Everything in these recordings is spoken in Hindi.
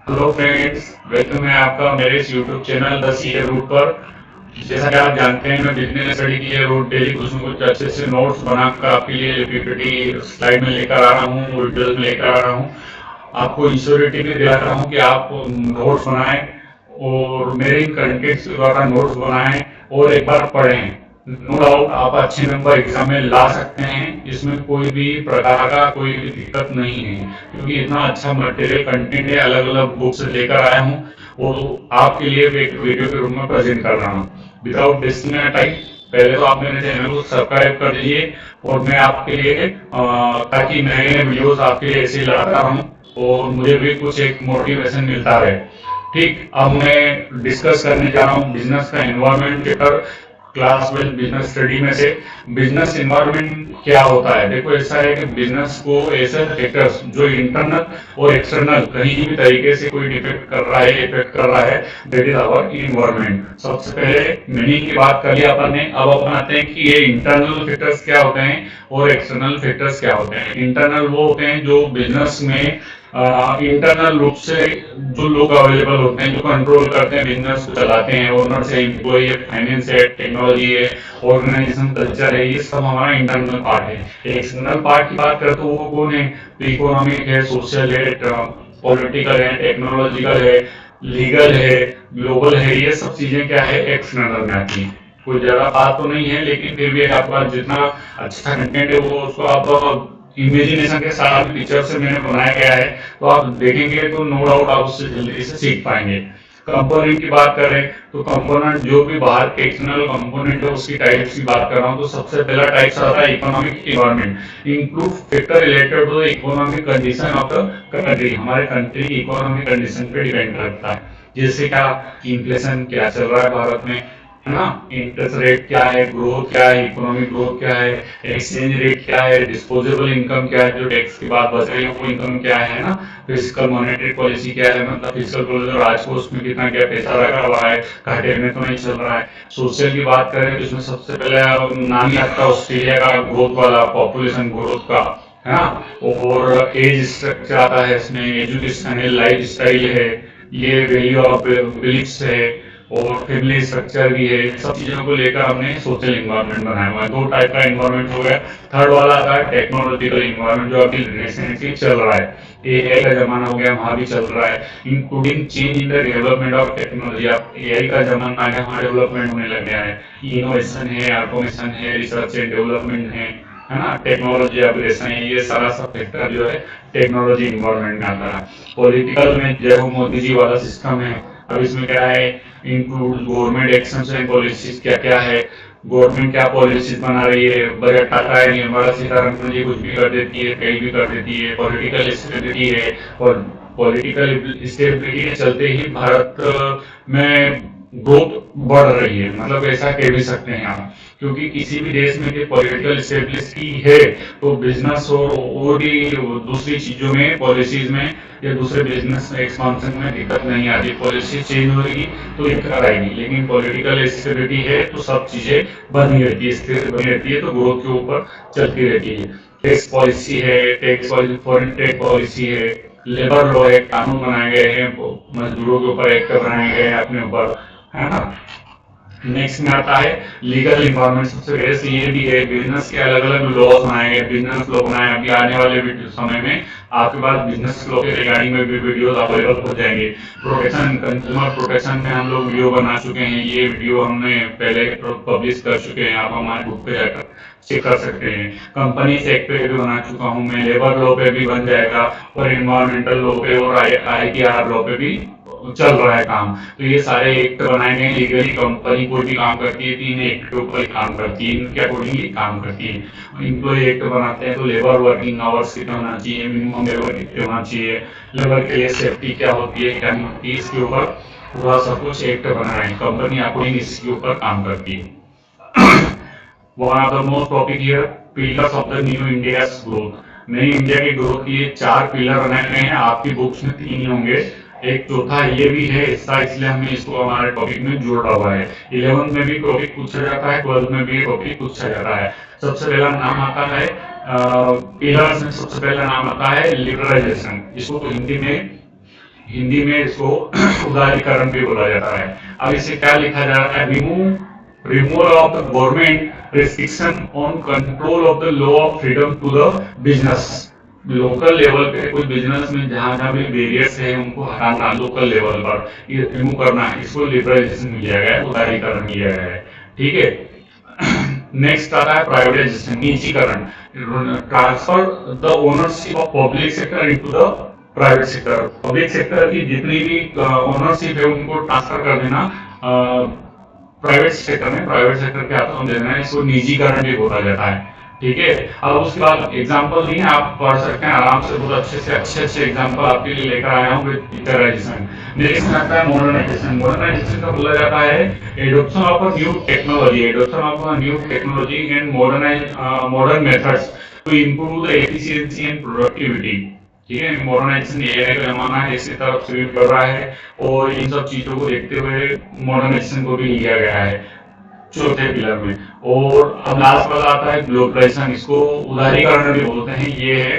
हेलो फ्रेंड्स, वेलकम है आपका मेरे इस YouTube channel the CA route पर। जैसा कि आप जानते हैं, मैं बिजनेस स्टडी के लिए रोज डेली कुछ न कुछ अच्छे से नोट्स बनाकर आपके लिए पीपीटी स्लाइड में लेकर आ रहा हूँ, वीडियोज में लेकर आ रहा हूँ। आपको इंश्योरिटी भी दिला रहा हूँ कि आप नोट्स बनाएं और मेरे इन कंटेंट्स के द्वारा नोट्स बनाएं और एक बार पढ़ें। नो डाउट आप अच्छे नंबर एग्जाम में ला सकते हैं, इसमें कोई भी प्रकार का कोई भी दिक्कत नहीं है, क्योंकि इतना अच्छा मटेरियल कंटेंट है, अलग अलग बुक्स लेकर आया हूँ और आपके लिए एक वीडियो के रूप में प्रेजेंट कर रहा हूँ। विदाउट वेस्टिंग टाइम, पहले तो आप मेरे चैनल को सब्सक्राइब कर लीजिए और मैं आपके लिए ताकि नए नए वीडियोस आपके लिए ऐसे ही लाता रहूँ और मुझे भी कुछ एक मोटिवेशन मिलता रहे। ठीक, अब मैं डिस्कस करने जा रहा हूँ बिजनेस का environment chapter class 12 business study में से। बिजनेस एनवायरमेंट क्या होता है? देखो, ऐसा है कि बिजनेस को ऐसे फैक्टर्स जो इंटरनल और एक्सटर्नल कहीं भी तरीके से कोई डिफेक्ट कर रहा है, इफेक्ट कर रहा है, दैट इज आवर इन्वायरमेंट। सबसे पहले मीनिंग की बात कर लिया अपन ने, अब अपन आते हैं कि ये इंटरनल फैक्टर्स क्या होते हैं और एक्सटर्नल फैक्टर्स क्या होते हैं। इंटरनल वो होते हैं जो बिजनेस में इंटरनल रूप से जो लोग अवेलेबल होते हैं, जो कंट्रोल करते हैं, बिजनेस को चलाते हैं, ओनर से एम्प्लॉय है, फाइनेंस है, टेक्नोलॉजी है, ऑर्गेनाइजेशन कल्चर है, ये सब हमारा इंटरनल पार्ट है। एक्सटर्नल पार्ट की बात करें तो वो कौन है? तो इकोनॉमिक है, सोशल है, पॉलिटिकल है, टेक्नोलॉजिकल है, लीगल है, ग्लोबल है, ये सब चीजें क्या है, एक्सटर्नल में आती है। कोई ज्यादा बात तो नहीं है, लेकिन फिर भी आपका जितना अच्छा कंटेंट है वो उसको आप इमेजिनेशन के साथ पिक्चर से मैंने बनाया गया है, तो आप देखेंगे तो नो डाउट आप उससे जल्दी से सीख पाएंगे। कंपोनेंट की बात करें तो कंपोनेंट जो भी बाहर के एक्सटर्नल कंपोनेंट है उसकी टाइप्स की बात कर रहा हूँ, तो सबसे पहला टाइप्स आता है economic environment. Include factor related to the economic condition of the country. हमारे कंट्री की इकोनॉमिक कंडीशन पे डिपेंड करता है। जैसे क्या, इन्फ्लेशन क्या चल रहा है भारत में, है ना, इंटरेस्ट रेट क्या है, ग्रोथ क्या है, इकोनॉमिक ग्रोथ क्या है, एक्सचेंज रेट क्या है, डिस्पोजेबल इनकम क्या है, जो टैक्स के बाद बच रही है वो इनकम क्या है ना, फिजिकल मॉनेटरी पॉलिसी क्या है, मतलब फिजिकल पॉलिसी राजकोष में कितना क्या पैसा रखा हुआ है, घाटे में तो नहीं चल रहा है। सोशल की बात करें तो इसमें सबसे पहले नाम ही आता है ऑस्ट्रेलिया का ग्रोथ वाला, पॉपुलेशन ग्रोथ का, है ना। और एज स्ट्रक्चर आता है इसमें, एजुकेशन है, लाइफ स्टाइल है, ये वैल्यू ऑफ बिलीफ्स है, और फैमिली स्ट्रक्चर भी है। सब चीजों को लेकर हमने सोशल इन्वायरमेंट बनाया हुआ है। दो टाइप का इन्वायरमेंट हो गया। थर्ड वाला आता है टेक्नोलॉजिकल इन्वायरमेंट, जो अभी रिसेंटली चल रहा है, एआई का जमाना हो गया, वहां भी चल रहा है, including change in the development of technology. अब एआई का जमाना आ गया, वहां डेवलपमेंट होने लग गया है, इनोवेशन है, ऑटोमेशन है, रिसर्च एंड डेवलपमेंट है ना, टेक्नोलॉजी अपग्रेडेशन है, ये सारा सब फैक्टर जो है टेक्नोलॉजी इन्वायरमेंट में आता है। पॉलिटिकल में जो मोदी जी वाला सिस्टम है, अब इसमें क्या है, include government action and policies क्या क्या है, गवर्नमेंट क्या पॉलिसीज बना रही है, बजट आता है, निर्मला सीतारमण जी कुछ भी कर देती है, कहीं भी कर देती है, पॉलिटिकल स्टेबिलिटी है, और पॉलिटिकल स्टेबिलिटी के चलते ही भारत में ग्रोथ बढ़ रही है, मतलब ऐसा कह भी सकते हैं आप। क्योंकि किसी भी देश में जो पॉलिटिकल स्टेबिलिटी है तो बिजनेस और भी दूसरी चीजों में, पॉलिसीज में या दूसरे बिजनेस एक्सपांशन में दिक्कत नहीं आती। पॉलिसी चेंज होगी तो दिक्कत आएगी, लेकिन पॉलिटिकल स्टेबिलिटी है तो सब चीजें बनी रहती है, स्थिर बनी रहती है, तो ग्रोथ के ऊपर चलती रहती है। टैक्स पॉलिसी है, tax policy, foreign tax policy है, लेबर लॉ है, कानून बनाए गए हैं, मजदूरों के ऊपर एक्ट बनाए गए हैं अपने ऊपर, है ना। नेक्स्ट में आता है लीगल इन्वायरमेंट। सबसे पहले से ये भी है, बिजनेस के अलग अलग लॉ बनाए गए, बिजनेस लॉ बनाए, अभी आने वाले समय में आपके पास बिजनेस लॉ के रिगार्डिंग में भी वीडियोस अवेलेबल हो जाएंगे। प्रोटेक्शन, कंज्यूमर प्रोटेक्शन में हम लोग वीडियो बना चुके हैं, ये वीडियो हमने पहले पब्लिश कर चुके हैं, आप हमारे बुक पे जाकर चेक कर सकते हैं। कंपनी एक्ट पे भी बना चुका हूँ मैं, लेबर लॉ पे भी बन जाएगा, और इन्वायरमेंटल लॉ पे और ITR लॉ पे भी चल रहा है काम। तो ये सारे एक्ट बनाए गए लीगली, कंपनी कोई भी काम करती है तीन एक्ट के ऊपर काम करती है, इनके अकॉर्डिंगली काम करती है। इम्प्लॉय एक्ट बनाते हैं तो लेबर वर्किंग आवर्स कितना होना चाहिए, मिनिमम लेबर कितने होना चाहिए, लेबर के लिए सेफ्टी क्या होती है, क्या नहीं होती है, इसके ऊपर पूरा सब कुछ एक्ट बना रहे हैं। कंपनी अकॉर्डिंग इसके ऊपर काम करती है। One of the most topic here, pillars of the new India growth. नई इंडिया की ग्रोथ के लिए 4 पिलर बनाए गए हैं, आपकी बुक्स में 3 ही होंगे, एक चौथा ये भी है हिस्सा, इसलिए हमने इसको हमारे टॉपिक में जोड़ा हुआ है। 11th में भी टॉपिक पूछा जाता है, 12th में भी टॉपिक पूछा जाता है। सबसे पहला नाम आता है पिलर्स में, सबसे पहला नाम आता है लिबरलाइजेशन, इसको तो हिंदी में हिंदी में इसको उदारीकरण भी बोला जाता है। अब इसे क्या लिखा जा रहा है, removal of the government restriction on control of the law of freedom to the business. Local level पे कोई बिजनेस में जहां जहां भी बैरियर्स है उनको हटाना, लोकल लेवल पर रिमूव करना है, इसको लिबरलाइजेशन किया गया है, उदारीकरण किया गया है। ठीक है। नेक्स्ट आता है प्राइवेटाइजेशन, निजीकरण, transfer the ownership of public sector into the private sector. Public sector की जितनी भी ओनरशिप है उनको ट्रांसफर कर देना प्राइवेट सेक्टर में, प्राइवेट सेक्टर के हाथों में देना है, इसको निजीकरण भी बोला जाता है। ठीक है। अब उसके बाद एग्जांपल नहीं है, आप पढ़ सकते हैं आराम से, बहुत अच्छे एग्जांपल आपके लिए लेकर आया हूँ विद पिक्चराइजेशन। नेक्स्ट आता है मॉडर्नाइजेशन। मॉडर्नाइजेशन का बोला जाता है adoption of a new technology, adoption of a new technology and modern methods to improve the efficiency and productivity. ठीक है। मॉडर्नाइजेशन एआई का जमाना है, इसी तरफ स्विच कर रहा है और इन सब चीजों को देखते हुए मॉडर्नाइजेशन को भी लिया गया है चौथे पिलर में। और अब लास्ट वाला आता है ग्लोबलाइजेशन, इसको उदारीकरण भी बोलते हैं। ये है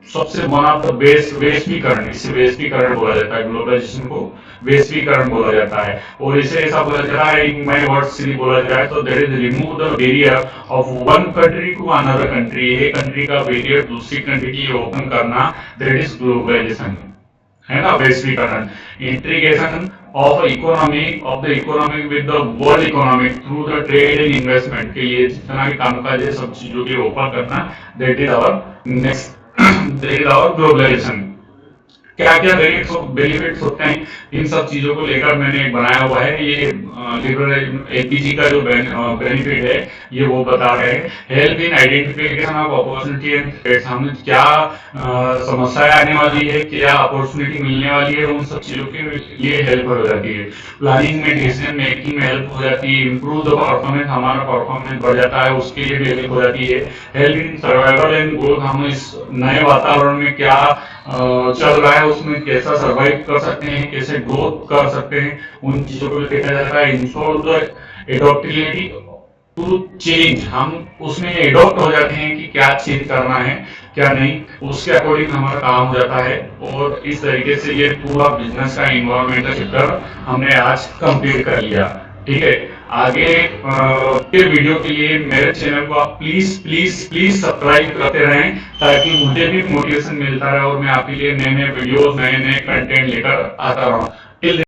सबसे वन ऑफ द वैश्वीकरण, इसे वैश्वीकरण बोला जाता है, ग्लोबलाइजेशन को वैश्वीकरण बोला जाता है। और इसे ऐसा बोला जाता है, इन माय वर्ड्स से बोला जाए तो that is remove the barrier of one country to another country. एक कंट्री का बैरियर दूसरी कंट्री की ओपन करना, दैट इज ग्लोबलाइजेशन, है ना, वैश्वीकरण। Integration of the economy with the world economy through the trade and investment, के लिए जितना भी कामकाज है सब चीजों के ओपन करना, that is our next, that is our globalisation. क्या क्या बेनिफिट्स होते हैं इन सब चीजों को लेकर मैंने एक बनाया हुआ है। ये एलपीजी का जो बेनिफिट है ये वो बता रहे हैं। Help in identification of opportunity and threats, हमें क्या समस्याएं आने वाली है, क्या अपॉर्चुनिटी मिलने वाली है, उन सब चीजों के लिए हेल्प हो जाती है। प्लानिंग में, डिसीजन मेकिंग में हेल्प हो जाती है। इंप्रूव द परफॉर्मेंस, हमारा परफॉर्मेंस बढ़ जाता है, उसके लिए भी हेल्प हो जाती है। Help in survival and growth, हम इस नए वातावरण में क्या चल रहा है उसमें कैसा सर्वाइव कर सकते हैं, कैसे ग्रोथ कर सकते हैं, उन चीजों को भी देखा जाता है। इंश्योर द एडॉप्टेबिलिटी टू चेंज, हम उसमें एडॉप्ट हो जाते हैं कि क्या चेंज करना है क्या नहीं, उसके अकॉर्डिंग हमारा काम हो जाता है। और इस तरीके से ये पूरा बिजनेस का इन्वायरमेंटल चैप्टर हमने आज कंप्लीट कर लिया। ठीक है। आगे के वीडियो के लिए मेरे चैनल को आप प्लीज प्लीज प्लीज सब्सक्राइब करते रहें, ताकि मुझे भी मोटिवेशन मिलता रहे और मैं आपके लिए नए नए वीडियोस, नए नए कंटेंट लेकर आता रहूं।